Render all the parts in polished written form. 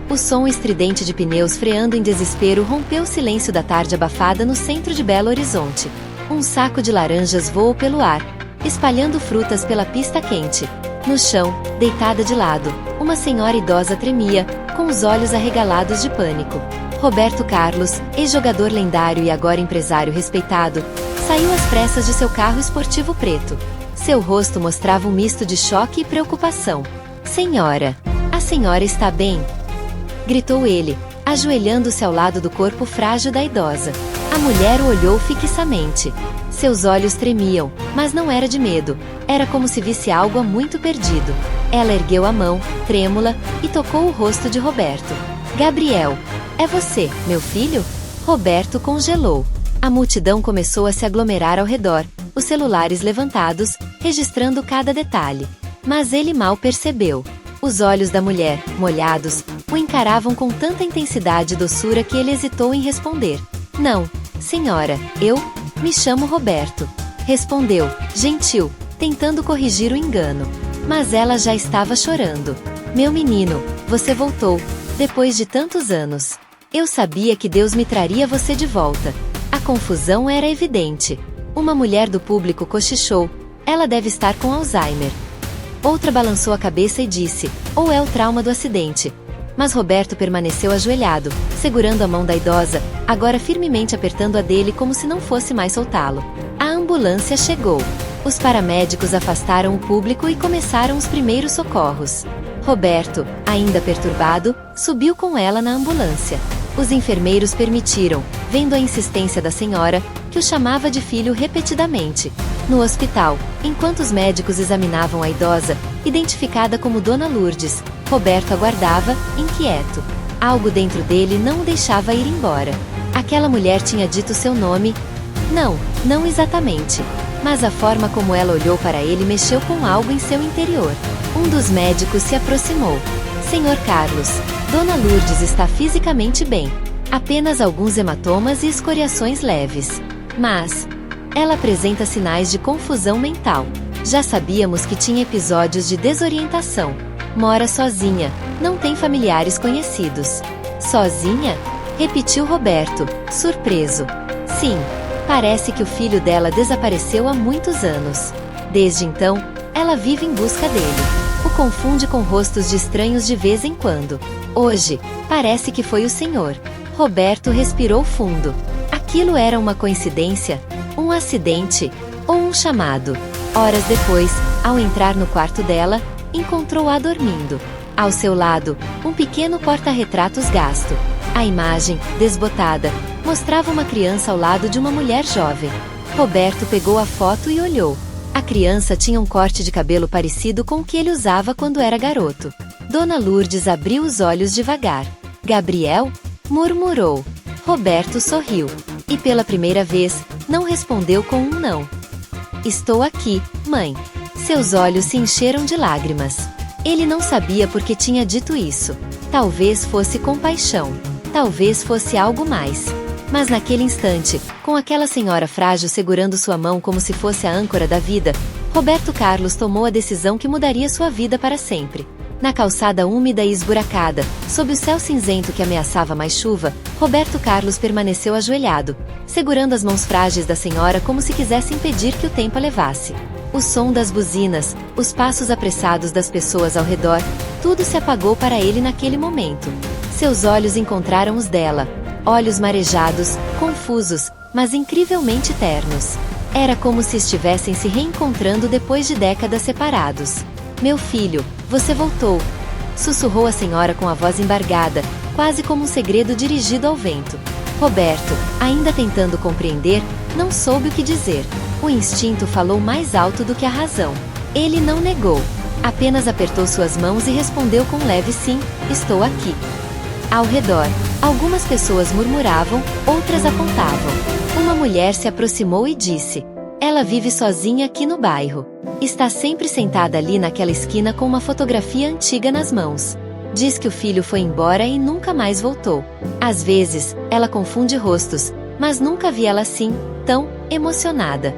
O som estridente de pneus freando em desespero rompeu o silêncio da tarde abafada no centro de Belo Horizonte. Um saco de laranjas voou pelo ar, espalhando frutas pela pista quente. No chão, deitada de lado, uma senhora idosa tremia, com os olhos arregalados de pânico. Roberto Carlos, ex-jogador lendário e agora empresário respeitado, saiu às pressas de seu carro esportivo preto. Seu rosto mostrava um misto de choque e preocupação. "Senhora, a senhora está bem?" gritou ele, ajoelhando-se ao lado do corpo frágil da idosa. A mulher o olhou fixamente. Seus olhos tremiam, mas não era de medo, era como se visse algo há muito perdido. Ela ergueu a mão, trêmula, e tocou o rosto de Roberto. "Gabriel, é você, meu filho?" Roberto congelou. A multidão começou a se aglomerar ao redor, os celulares levantados, registrando cada detalhe. Mas ele mal percebeu. Os olhos da mulher, molhados, o encaravam com tanta intensidade e doçura que ele hesitou em responder. "Não, senhora, eu me chamo Roberto", respondeu, gentil, tentando corrigir o engano. Mas ela já estava chorando. "Meu menino, você voltou, depois de tantos anos. Eu sabia que Deus me traria você de volta." A confusão era evidente. Uma mulher do público cochichou: "Ela deve estar com Alzheimer." Outra balançou a cabeça e disse: "Ou é o trauma do acidente." Mas Roberto permaneceu ajoelhado, segurando a mão da idosa, agora firmemente apertando a dele como se não fosse mais soltá-lo. A ambulância chegou. Os paramédicos afastaram o público e começaram os primeiros socorros. Roberto, ainda perturbado, subiu com ela na ambulância. Os enfermeiros permitiram, vendo a insistência da senhora, que o chamava de filho repetidamente. No hospital, enquanto os médicos examinavam a idosa, identificada como Dona Lourdes, Roberto aguardava, inquieto. Algo dentro dele não o deixava ir embora. Aquela mulher tinha dito seu nome? Não exatamente. Mas a forma como ela olhou para ele mexeu com algo em seu interior. Um dos médicos se aproximou. "Senhor Carlos, Dona Lourdes está fisicamente bem. Apenas alguns hematomas e escoriações leves. Mas ela apresenta sinais de confusão mental. Já sabíamos que tinha episódios de desorientação. Mora sozinha, não tem familiares conhecidos." "Sozinha?" repetiu Roberto, surpreso. "Sim, parece que o filho dela desapareceu há muitos anos. Desde então, ela vive em busca dele. O confunde com rostos de estranhos de vez em quando. Hoje, parece que foi o senhor." Roberto respirou fundo. Aquilo era uma coincidência? Um acidente? Ou um chamado? Horas depois, ao entrar no quarto dela, encontrou-a dormindo. Ao seu lado, um pequeno porta-retratos gasto. A imagem, desbotada, mostrava uma criança ao lado de uma mulher jovem. Roberto pegou a foto e olhou. A criança tinha um corte de cabelo parecido com o que ele usava quando era garoto. Dona Lourdes abriu os olhos devagar. "Gabriel?" murmurou. Roberto sorriu. E pela primeira vez, não respondeu com um não. "Estou aqui, mãe." Seus olhos se encheram de lágrimas. Ele não sabia por que tinha dito isso. Talvez fosse compaixão. Talvez fosse algo mais. Mas naquele instante, com aquela senhora frágil segurando sua mão como se fosse a âncora da vida, Roberto Carlos tomou a decisão que mudaria sua vida para sempre. Na calçada úmida e esburacada, sob o céu cinzento que ameaçava mais chuva, Roberto Carlos permaneceu ajoelhado, segurando as mãos frágeis da senhora como se quisesse impedir que o tempo a levasse. O som das buzinas, os passos apressados das pessoas ao redor, tudo se apagou para ele naquele momento. Seus olhos encontraram os dela. Olhos marejados, confusos, mas incrivelmente ternos. Era como se estivessem se reencontrando depois de décadas separados. "Meu filho, você voltou", sussurrou a senhora com a voz embargada, quase como um segredo dirigido ao vento. Roberto, ainda tentando compreender, não soube o que dizer. O instinto falou mais alto do que a razão. Ele não negou. Apenas apertou suas mãos e respondeu com um leve sim: "Estou aqui." Ao redor, algumas pessoas murmuravam, outras apontavam. Uma mulher se aproximou e disse: "Ela vive sozinha aqui no bairro. Está sempre sentada ali naquela esquina com uma fotografia antiga nas mãos. Diz que o filho foi embora e nunca mais voltou. Às vezes, ela confunde rostos, mas nunca vi ela assim, tão emocionada."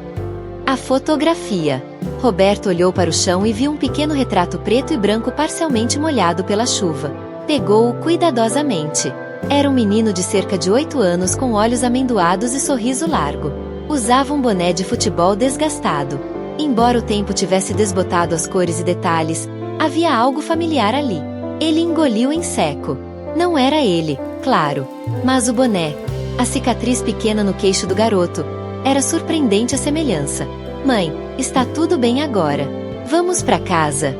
A fotografia. Roberto olhou para o chão e viu um pequeno retrato preto e branco parcialmente molhado pela chuva. Pegou-o cuidadosamente. Era um menino de cerca de 8 anos com olhos amendoados e sorriso largo. Usava um boné de futebol desgastado. Embora o tempo tivesse desbotado as cores e detalhes, havia algo familiar ali. Ele engoliu em seco. Não era ele, claro, mas o boné. A cicatriz pequena no queixo do garoto. Era surpreendente a semelhança. Mãe, está tudo bem agora. Vamos para casa,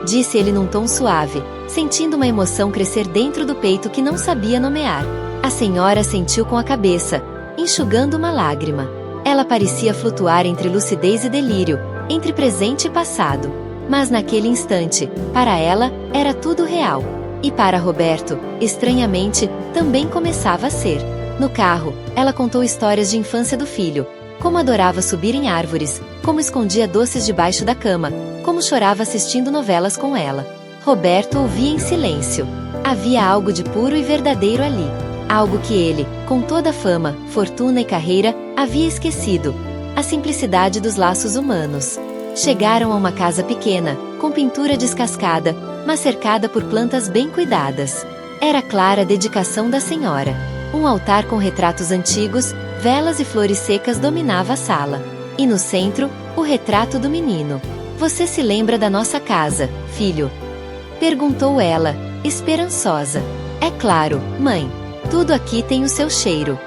disse ele num tom suave, sentindo uma emoção crescer dentro do peito que não sabia nomear. A senhora sentiu com a cabeça, enxugando uma lágrima. Ela parecia flutuar entre lucidez e delírio, entre presente e passado. Mas naquele instante, para ela, era tudo real. E para Roberto, estranhamente, também começava a ser. No carro, ela contou histórias de infância do filho. Como adorava subir em árvores, como escondia doces debaixo da cama, como chorava assistindo novelas com ela. Roberto ouvia em silêncio. Havia algo de puro e verdadeiro ali. Algo que ele, com toda a fama, fortuna e carreira, havia esquecido. A simplicidade dos laços humanos. Chegaram a uma casa pequena, com pintura descascada, mas cercada por plantas bem cuidadas. Era clara a dedicação da senhora. Um altar com retratos antigos, velas e flores secas dominava a sala. E no centro, o retrato do menino. Você se lembra da nossa casa, filho? Perguntou ela, esperançosa. É claro, mãe. Tudo aqui tem o seu cheiro.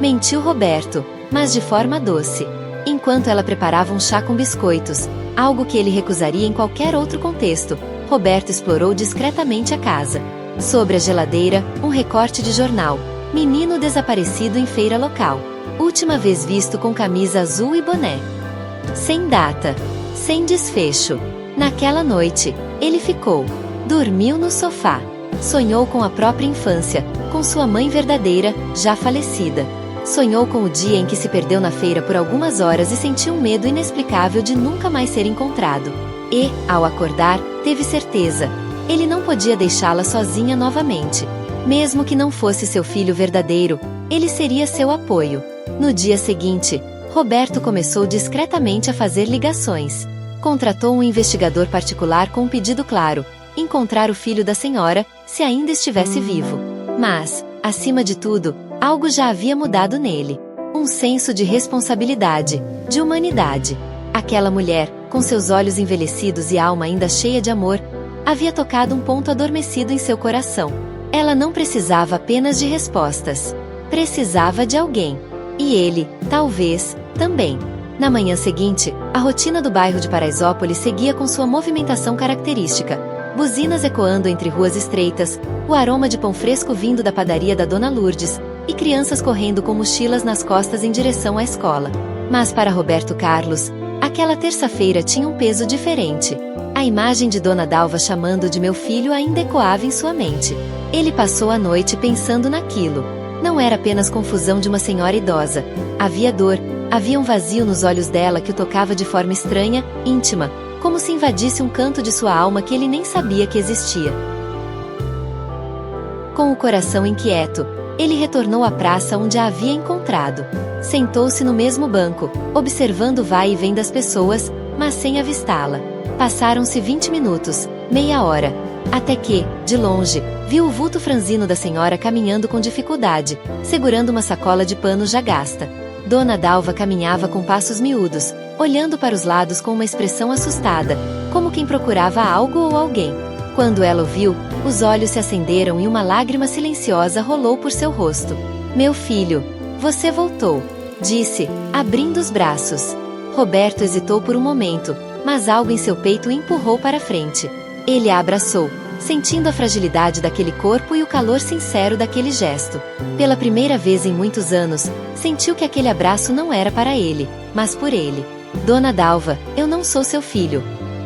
Mentiu Roberto, mas de forma doce. Enquanto ela preparava um chá com biscoitos, algo que ele recusaria em qualquer outro contexto, Roberto explorou discretamente a casa. Sobre a geladeira, um recorte de jornal. Menino desaparecido em feira local. Última vez visto com camisa azul e boné. Sem data. Sem desfecho. Naquela noite, ele ficou. Dormiu no sofá. Sonhou com a própria infância, com sua mãe verdadeira, já falecida. Sonhou com o dia em que se perdeu na feira por algumas horas e sentiu um medo inexplicável de nunca mais ser encontrado. E, ao acordar, teve certeza. Ele não podia deixá-la sozinha novamente. Mesmo que não fosse seu filho verdadeiro, ele seria seu apoio. No dia seguinte, Roberto começou discretamente a fazer ligações. Contratou um investigador particular com um pedido claro: encontrar o filho da senhora, se ainda estivesse vivo. Mas, acima de tudo, algo já havia mudado nele. Um senso de responsabilidade, de humanidade. Aquela mulher, com seus olhos envelhecidos e alma ainda cheia de amor, havia tocado um ponto adormecido em seu coração. Ela não precisava apenas de respostas. Precisava de alguém. E ele, talvez, também. Na manhã seguinte, a rotina do bairro de Paraisópolis seguia com sua movimentação característica. Buzinas ecoando entre ruas estreitas, o aroma de pão fresco vindo da padaria da Dona Lourdes, e crianças correndo com mochilas nas costas em direção à escola. Mas para Roberto Carlos, aquela terça-feira tinha um peso diferente. A imagem de Dona Dalva chamando de meu filho ainda ecoava em sua mente. Ele passou a noite pensando naquilo. Não era apenas confusão de uma senhora idosa. Havia dor, havia um vazio nos olhos dela que o tocava de forma estranha, íntima, como se invadisse um canto de sua alma que ele nem sabia que existia. Com o coração inquieto, ele retornou à praça onde a havia encontrado. Sentou-se no mesmo banco, observando o vai e vem das pessoas, mas sem avistá-la. Passaram-se 20 minutos, meia hora, até que, de longe, viu o vulto franzino da senhora caminhando com dificuldade, segurando uma sacola de pano já gasta. Dona Dalva caminhava com passos miúdos, olhando para os lados com uma expressão assustada, como quem procurava algo ou alguém. Quando ela o viu, os olhos se acenderam e uma lágrima silenciosa rolou por seu rosto. Meu filho, você voltou, disse, abrindo os braços. Roberto hesitou por um momento, mas algo em seu peito o empurrou para frente. Ele a abraçou, sentindo a fragilidade daquele corpo e o calor sincero daquele gesto. Pela primeira vez em muitos anos, sentiu que aquele abraço não era para ele, mas por ele. Dona Dalva, eu não sou seu filho.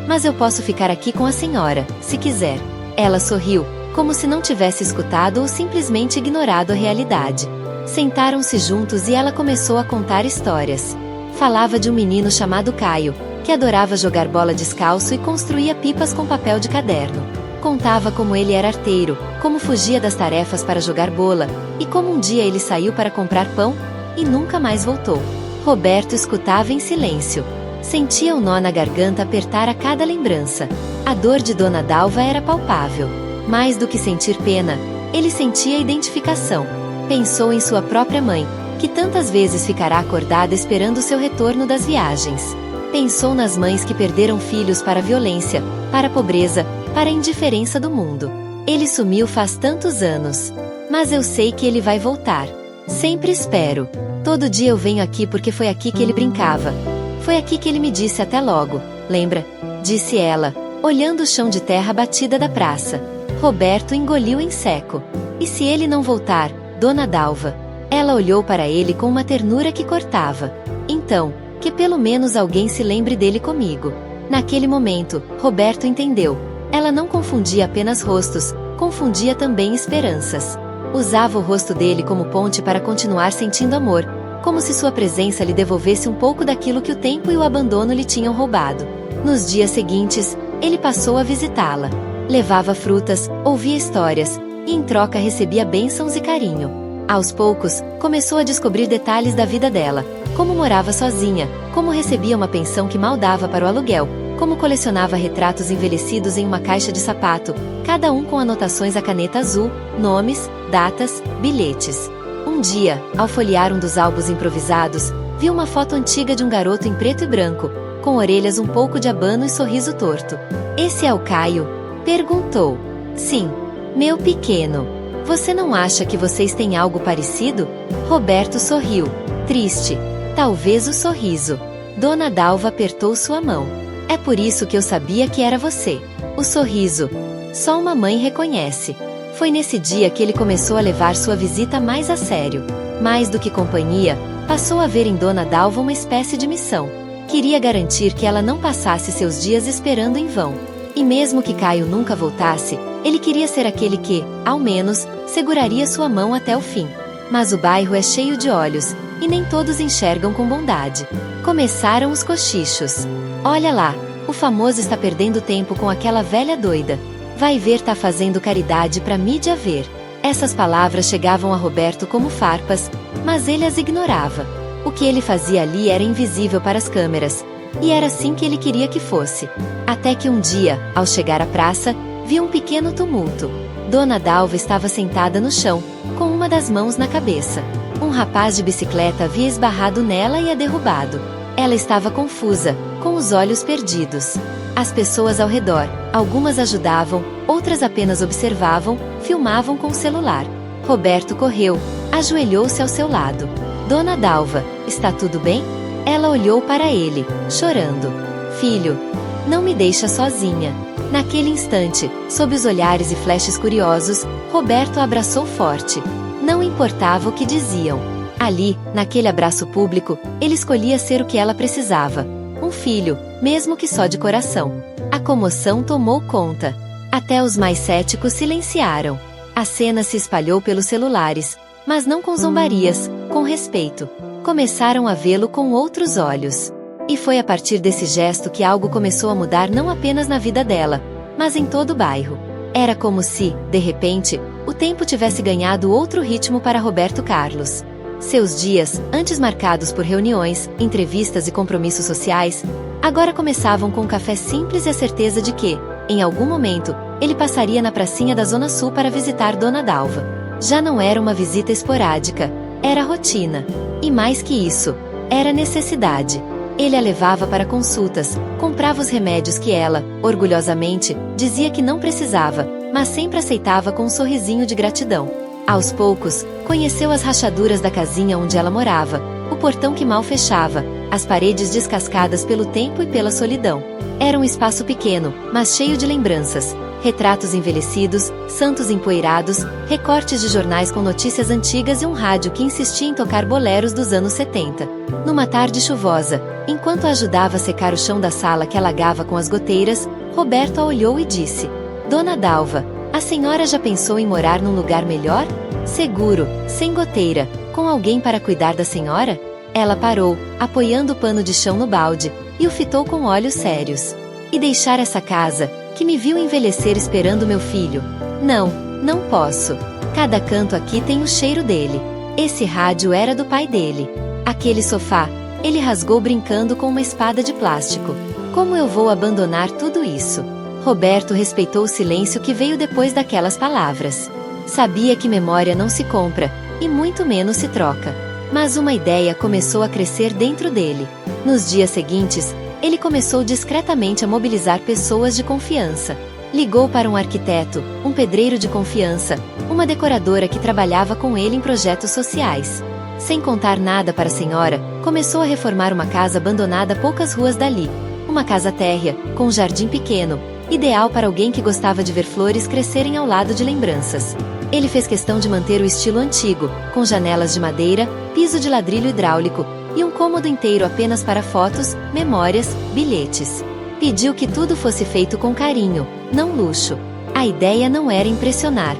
Mas eu posso ficar aqui com a senhora, se quiser. Ela sorriu, como se não tivesse escutado ou simplesmente ignorado a realidade. Sentaram-se juntos e ela começou a contar histórias. Falava de um menino chamado Caio, que adorava jogar bola descalço e construía pipas com papel de caderno. Contava como ele era arteiro, como fugia das tarefas para jogar bola, e como um dia ele saiu para comprar pão, e nunca mais voltou. Roberto escutava em silêncio. Sentia o nó na garganta apertar a cada lembrança. A dor de Dona Dalva era palpável. Mais do que sentir pena, ele sentia identificação. Pensou em sua própria mãe, que tantas vezes ficará acordada esperando seu retorno das viagens. Pensou nas mães que perderam filhos para a violência, para a pobreza, para a indiferença do mundo. Ele sumiu faz tantos anos. Mas eu sei que ele vai voltar. Sempre espero. Todo dia eu venho aqui porque foi aqui que ele brincava. Foi aqui que ele me disse até logo, lembra? Disse ela, olhando o chão de terra batida da praça. Roberto engoliu em seco. E se ele não voltar, Dona Dalva? Ela olhou para ele com uma ternura que cortava. Então, que pelo menos alguém se lembre dele comigo. Naquele momento, Roberto entendeu. Ela não confundia apenas rostos, confundia também esperanças. Usava o rosto dele como ponte para continuar sentindo amor, como se sua presença lhe devolvesse um pouco daquilo que o tempo e o abandono lhe tinham roubado. Nos dias seguintes, ele passou a visitá-la. Levava frutas, ouvia histórias, e em troca recebia bênçãos e carinho. Aos poucos, começou a descobrir detalhes da vida dela, como morava sozinha, como recebia uma pensão que mal dava para o aluguel, como colecionava retratos envelhecidos em uma caixa de sapato, cada um com anotações à caneta azul, nomes, datas, bilhetes. Um dia, ao folhear um dos álbuns improvisados, viu uma foto antiga de um garoto em preto e branco, com orelhas um pouco de abano e sorriso torto. "Esse é o Caio?" perguntou. "Sim, meu pequeno. Você não acha que vocês têm algo parecido?" Roberto sorriu, triste. Talvez o sorriso. Dona Dalva apertou sua mão. "É por isso que eu sabia que era você." O sorriso. Só uma mãe reconhece. Foi nesse dia que ele começou a levar sua visita mais a sério. Mais do que companhia, passou a ver em Dona Dalva uma espécie de missão. Queria garantir que ela não passasse seus dias esperando em vão. E mesmo que Caio nunca voltasse, ele queria ser aquele que, ao menos, seguraria sua mão até o fim. Mas o bairro é cheio de olhos, e nem todos enxergam com bondade. Começaram os cochichos. "Olha lá, o famoso está perdendo tempo com aquela velha doida. Vai ver, tá fazendo caridade pra mídia ver." Essas palavras chegavam a Roberto como farpas, mas ele as ignorava. O que ele fazia ali era invisível para as câmeras, e era assim que ele queria que fosse. Até que um dia, ao chegar à praça, viu um pequeno tumulto. Dona Dalva estava sentada no chão, com uma das mãos na cabeça. Um rapaz de bicicleta havia esbarrado nela e a derrubado. Ela estava confusa, com os olhos perdidos. As pessoas ao redor, algumas ajudavam, outras apenas observavam, filmavam com o celular. Roberto correu, ajoelhou-se ao seu lado. "Dona Dalva, está tudo bem?" Ela olhou para ele, chorando. "Filho, não me deixa sozinha." Naquele instante, sob os olhares e flashes curiosos, Roberto a abraçou forte. Não importava o que diziam. Ali, naquele abraço público, ele escolhia ser o que ela precisava. Um filho, mesmo que só de coração. A comoção tomou conta. Até os mais céticos silenciaram. A cena se espalhou pelos celulares, mas não com zombarias, com respeito. Começaram a vê-lo com outros olhos. E foi a partir desse gesto que algo começou a mudar não apenas na vida dela, mas em todo o bairro. Era como se, de repente, o tempo tivesse ganhado outro ritmo para Roberto Carlos. Seus dias, antes marcados por reuniões, entrevistas e compromissos sociais, agora começavam com um café simples e a certeza de que, em algum momento, ele passaria na pracinha da Zona Sul para visitar Dona Dalva. Já não era uma visita esporádica, era rotina. E mais que isso, era necessidade. Ele a levava para consultas, comprava os remédios que ela, orgulhosamente, dizia que não precisava, mas sempre aceitava com um sorrisinho de gratidão. Aos poucos, conheceu as rachaduras da casinha onde ela morava, o portão que mal fechava, as paredes descascadas pelo tempo e pela solidão. Era um espaço pequeno, mas cheio de lembranças. Retratos envelhecidos, santos empoeirados, recortes de jornais com notícias antigas e um rádio que insistia em tocar boleros dos anos 70. Numa tarde chuvosa, enquanto a ajudava a secar o chão da sala que alagava com as goteiras, Roberto a olhou e disse: "Dona Dalva, a senhora já pensou em morar num lugar melhor? Seguro, sem goteira, com alguém para cuidar da senhora?" Ela parou, apoiando o pano de chão no balde, e o fitou com olhos sérios. "E deixar essa casa, que me viu envelhecer esperando meu filho? Não, não posso. Cada canto aqui tem o cheiro dele." Esse rádio era do pai dele. Aquele sofá, ele rasgou brincando com uma espada de plástico. "Como eu vou abandonar tudo isso?" Roberto respeitou o silêncio que veio depois daquelas palavras. Sabia que memória não se compra, e muito menos se troca. Mas uma ideia começou a crescer dentro dele. Nos dias seguintes, ele começou discretamente a mobilizar pessoas de confiança. Ligou para um arquiteto, um pedreiro de confiança, uma decoradora que trabalhava com ele em projetos sociais. Sem contar nada para a senhora, começou a reformar uma casa abandonada a poucas ruas dali. Uma casa térrea, com um jardim pequeno, ideal para alguém que gostava de ver flores crescerem ao lado de lembranças. Ele fez questão de manter o estilo antigo, com janelas de madeira, piso de ladrilho hidráulico, e um cômodo inteiro apenas para fotos, memórias, bilhetes. Pediu que tudo fosse feito com carinho, não luxo. A ideia não era impressionar,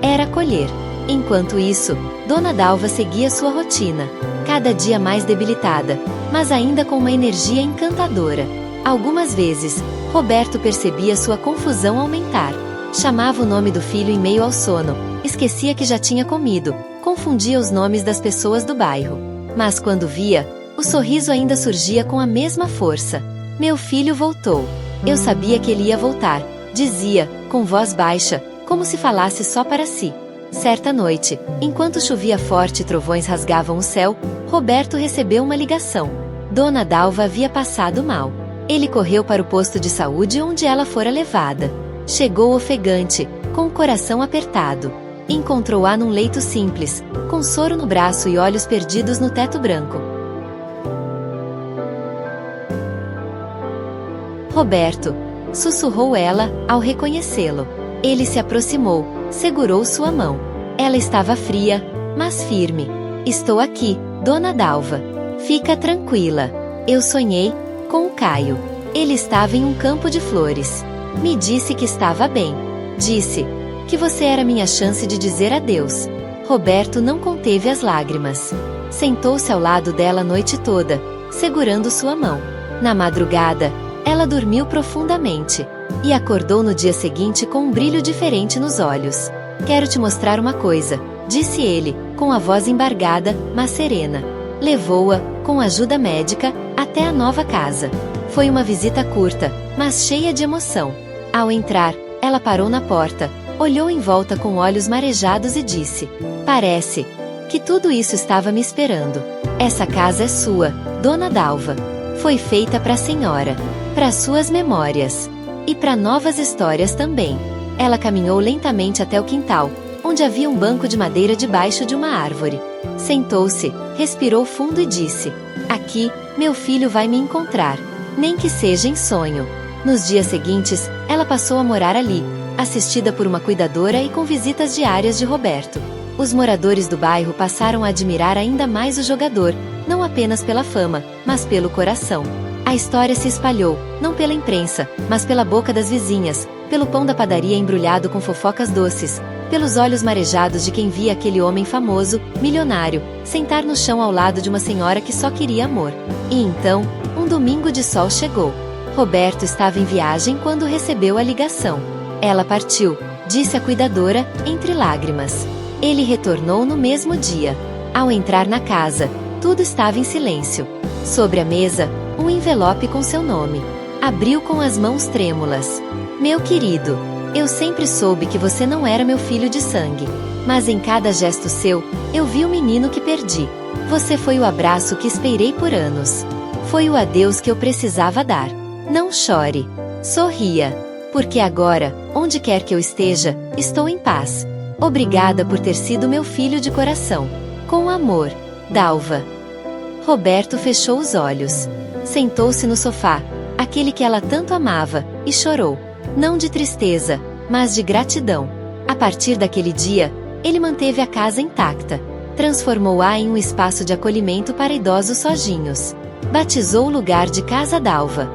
era acolher. Enquanto isso, Dona Dalva seguia sua rotina, cada dia mais debilitada, mas ainda com uma energia encantadora. Algumas vezes, Roberto percebia sua confusão aumentar. Chamava o nome do filho em meio ao sono, esquecia que já tinha comido, confundia os nomes das pessoas do bairro. Mas quando via, o sorriso ainda surgia com a mesma força. Meu filho voltou. Eu sabia que ele ia voltar, dizia, com voz baixa, como se falasse só para si. Certa noite, enquanto chovia forte e trovões rasgavam o céu, Roberto recebeu uma ligação. Dona Dalva havia passado mal. Ele correu para o posto de saúde onde ela fora levada. Chegou ofegante, com o coração apertado. Encontrou-a num leito simples, com soro no braço e olhos perdidos no teto branco. Roberto, sussurrou ela, ao reconhecê-lo. Ele se aproximou, segurou sua mão. Ela estava fria, mas firme. Estou aqui, Dona Dalva. Fica tranquila. Eu sonhei com o Caio. Ele estava em um campo de flores. Me disse que estava bem. Disse que você era minha chance de dizer adeus. Roberto não conteve as lágrimas. Sentou-se ao lado dela a noite toda, segurando sua mão. Na madrugada, ela dormiu profundamente e acordou no dia seguinte com um brilho diferente nos olhos. Quero te mostrar uma coisa, disse ele, com a voz embargada, mas serena. Levou-a, com ajuda médica, até a nova casa. Foi uma visita curta, mas cheia de emoção. Ao entrar, ela parou na porta, olhou em volta com olhos marejados e disse: parece que tudo isso estava me esperando. Essa casa é sua, Dona Dalva. Foi feita para a senhora, para suas memórias. E para novas histórias também. Ela caminhou lentamente até o quintal, onde havia um banco de madeira debaixo de uma árvore. Sentou-se, respirou fundo e disse: aqui, meu filho vai me encontrar, nem que seja em sonho. Nos dias seguintes, ela passou a morar ali, assistida por uma cuidadora e com visitas diárias de Roberto. Os moradores do bairro passaram a admirar ainda mais o jogador, não apenas pela fama, mas pelo coração. A história se espalhou, não pela imprensa, mas pela boca das vizinhas, pelo pão da padaria embrulhado com fofocas doces, pelos olhos marejados de quem via aquele homem famoso, milionário, sentar no chão ao lado de uma senhora que só queria amor. E então, um domingo de sol chegou. Roberto estava em viagem quando recebeu a ligação. Ela partiu, disse a cuidadora, entre lágrimas. Ele retornou no mesmo dia. Ao entrar na casa, tudo estava em silêncio. Sobre a mesa, um envelope com seu nome. Abriu com as mãos trêmulas. Meu querido, eu sempre soube que você não era meu filho de sangue. Mas em cada gesto seu, eu vi o menino que perdi. Você foi o abraço que esperei por anos. Foi o adeus que eu precisava dar. Não chore. Sorria. Porque agora, onde quer que eu esteja, estou em paz. Obrigada por ter sido meu filho de coração. Com amor, Dalva. Roberto fechou os olhos. Sentou-se no sofá, aquele que ela tanto amava, e chorou. Não de tristeza, mas de gratidão. A partir daquele dia, ele manteve a casa intacta. Transformou-a em um espaço de acolhimento para idosos sozinhos. Batizou o lugar de Casa Dalva.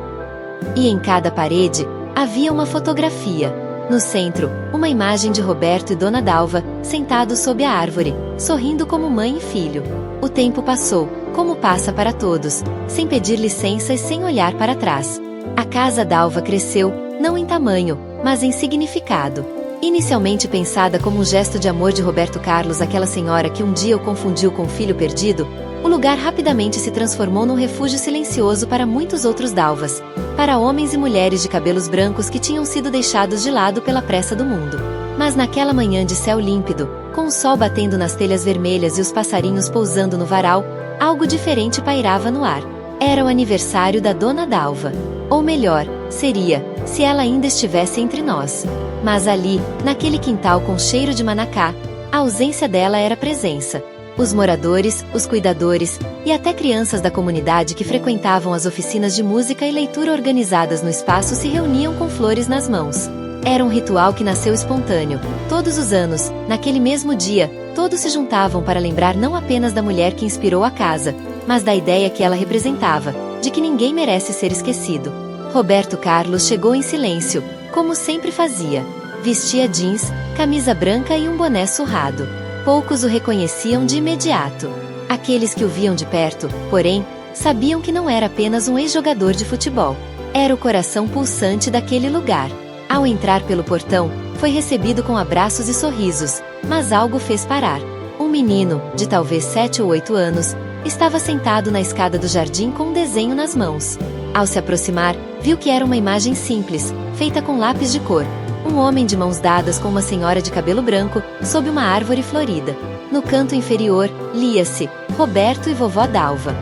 E em cada parede, havia uma fotografia. No centro, uma imagem de Roberto e Dona Dalva, sentados sob a árvore, sorrindo como mãe e filho. O tempo passou, como passa para todos, sem pedir licença e sem olhar para trás. A Casa Dalva cresceu, não em tamanho, mas em significado. Inicialmente pensada como um gesto de amor de Roberto Carlos àquela senhora que um dia o confundiu com o filho perdido, o lugar rapidamente se transformou num refúgio silencioso para muitos outros Dalvas. para homens e mulheres de cabelos brancos que tinham sido deixados de lado pela pressa do mundo. Mas naquela manhã de céu límpido, com o sol batendo nas telhas vermelhas e os passarinhos pousando no varal, algo diferente pairava no ar. Era o aniversário da Dona Dalva. Ou melhor, seria, se ela ainda estivesse entre nós. Mas ali, naquele quintal com cheiro de manacá, a ausência dela era presença. Os moradores, os cuidadores, e até crianças da comunidade que frequentavam as oficinas de música e leitura organizadas no espaço se reuniam com flores nas mãos. Era um ritual que nasceu espontâneo. Todos os anos, naquele mesmo dia, todos se juntavam para lembrar não apenas da mulher que inspirou a casa, mas da ideia que ela representava, de que ninguém merece ser esquecido. Roberto Carlos chegou em silêncio, como sempre fazia. Vestia jeans, camisa branca e um boné surrado. Poucos o reconheciam de imediato. Aqueles que o viam de perto, porém, sabiam que não era apenas um ex-jogador de futebol. Era o coração pulsante daquele lugar. Ao entrar pelo portão, foi recebido com abraços e sorrisos, mas algo fez parar. Um menino, de talvez 7 ou 8 anos, estava sentado na escada do jardim com um desenho nas mãos. Ao se aproximar, viu que era uma imagem simples, feita com lápis de cor. Um homem de mãos dadas com uma senhora de cabelo branco, sob uma árvore florida. No canto inferior, lia-se, Roberto e Vovó Dalva.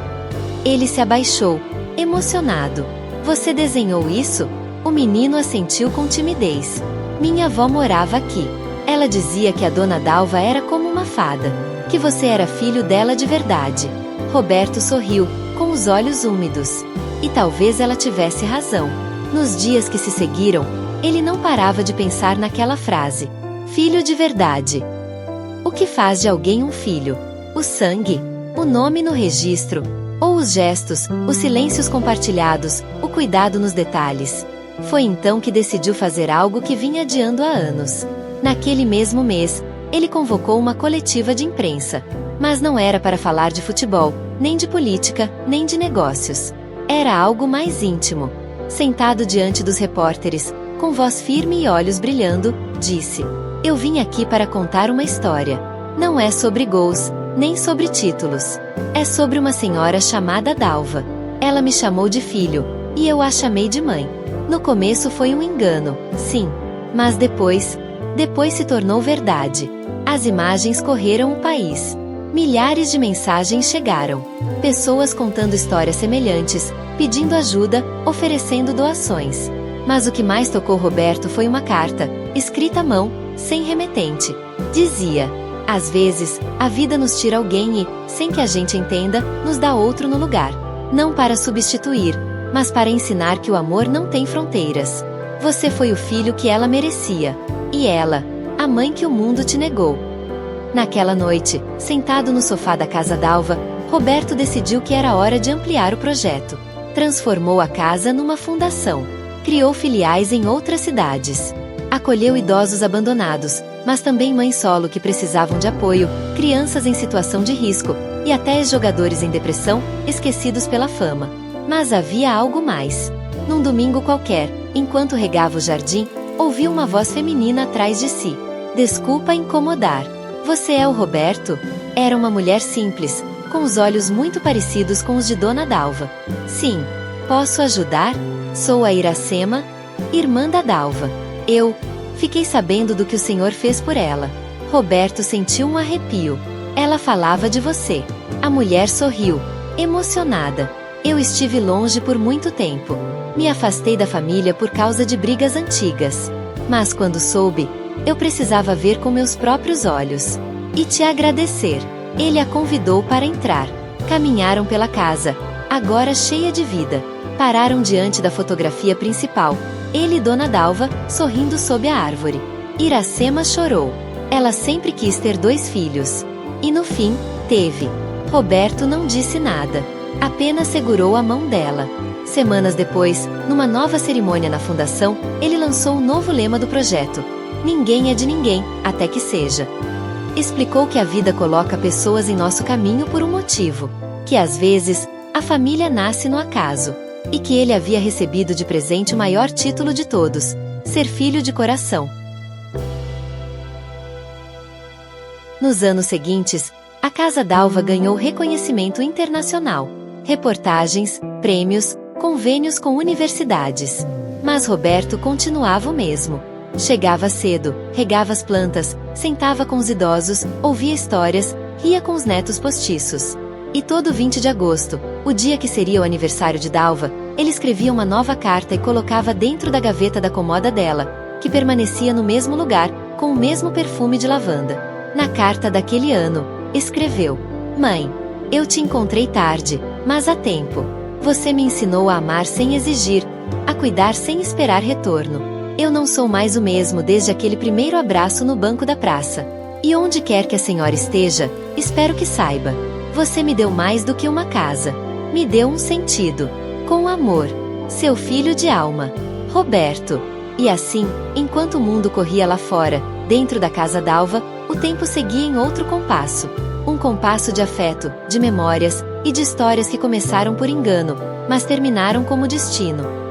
Ele se abaixou, emocionado. Você desenhou isso? O menino assentiu com timidez. Minha avó morava aqui. Ela dizia que a Dona Dalva era como uma fada, que você era filho dela de verdade. Roberto sorriu, com os olhos úmidos. E talvez ela tivesse razão. Nos dias que se seguiram, ele não parava de pensar naquela frase. Filho de verdade. O que faz de alguém um filho? O sangue? O nome no registro? Ou os gestos, os silêncios compartilhados, o cuidado nos detalhes? Foi então que decidiu fazer algo que vinha adiando há anos. Naquele mesmo mês, ele convocou uma coletiva de imprensa. Mas não era para falar de futebol, nem de política, nem de negócios. Era algo mais íntimo. Sentado diante dos repórteres, com voz firme e olhos brilhando, disse: Eu vim aqui para contar uma história. Não é sobre gols, nem sobre títulos. É sobre uma senhora chamada Dalva. Ela me chamou de filho, e eu a chamei de mãe. No começo foi um engano, sim. Mas depois se tornou verdade. As imagens correram o país. Milhares de mensagens chegaram. Pessoas contando histórias semelhantes, pedindo ajuda, oferecendo doações. Mas o que mais tocou Roberto foi uma carta, escrita à mão, sem remetente. Dizia: às vezes, a vida nos tira alguém e, sem que a gente entenda, nos dá outro no lugar. Não para substituir, mas para ensinar que o amor não tem fronteiras. Você foi o filho que ela merecia. E ela, a mãe que o mundo te negou. Naquela noite, sentado no sofá da casa Dalva, Roberto decidiu que era hora de ampliar o projeto. Transformou a casa numa fundação. Criou filiais em outras cidades. Acolheu idosos abandonados, mas também mães solo que precisavam de apoio, crianças em situação de risco, e até ex-jogadores em depressão, esquecidos pela fama. Mas havia algo mais. Num domingo qualquer, enquanto regava o jardim, ouviu uma voz feminina atrás de si. Desculpa incomodar. Você é o Roberto? Era uma mulher simples, com os olhos muito parecidos com os de Dona Dalva. Sim. Posso ajudar? Sou a Iracema, irmã da Dalva. Fiquei sabendo do que o senhor fez por ela. Roberto sentiu um arrepio. Ela falava de você. A mulher sorriu, emocionada. Eu estive longe por muito tempo. Me afastei da família por causa de brigas antigas. Mas quando soube, eu precisava ver com meus próprios olhos. E te agradecer. Ele a convidou para entrar. Caminharam pela casa, agora cheia de vida. Pararam diante da fotografia principal. Ele e Dona Dalva, sorrindo sob a árvore. Iracema chorou. Ela sempre quis ter 2 filhos. E no fim, teve. Roberto não disse nada. Apenas segurou a mão dela. Semanas depois, numa nova cerimônia na fundação, ele lançou o novo lema do projeto. Ninguém é de ninguém, até que seja. Explicou que a vida coloca pessoas em nosso caminho por um motivo. Que às vezes, a família nasce no acaso. E que ele havia recebido de presente o maior título de todos: ser filho de coração. Nos anos seguintes, a Casa Dalva ganhou reconhecimento internacional. Reportagens, prêmios, convênios com universidades. Mas Roberto continuava o mesmo. Chegava cedo, regava as plantas, sentava com os idosos, ouvia histórias, ria com os netos postiços. E todo 20 de agosto, o dia que seria o aniversário de Dalva, ele escrevia uma nova carta e colocava dentro da gaveta da comoda dela, que permanecia no mesmo lugar, com o mesmo perfume de lavanda. Na carta daquele ano, escreveu: Mãe, eu te encontrei tarde, mas há tempo. Você me ensinou a amar sem exigir, a cuidar sem esperar retorno. Eu não sou mais o mesmo desde aquele primeiro abraço no banco da praça. E onde quer que a senhora esteja, espero que saiba. Você me deu mais do que uma casa. Me deu um sentido. Com amor. Seu filho de alma. Roberto. E assim, enquanto o mundo corria lá fora, dentro da casa d'Alva, o tempo seguia em outro compasso. Um compasso de afeto, de memórias, e de histórias que começaram por engano, mas terminaram como destino.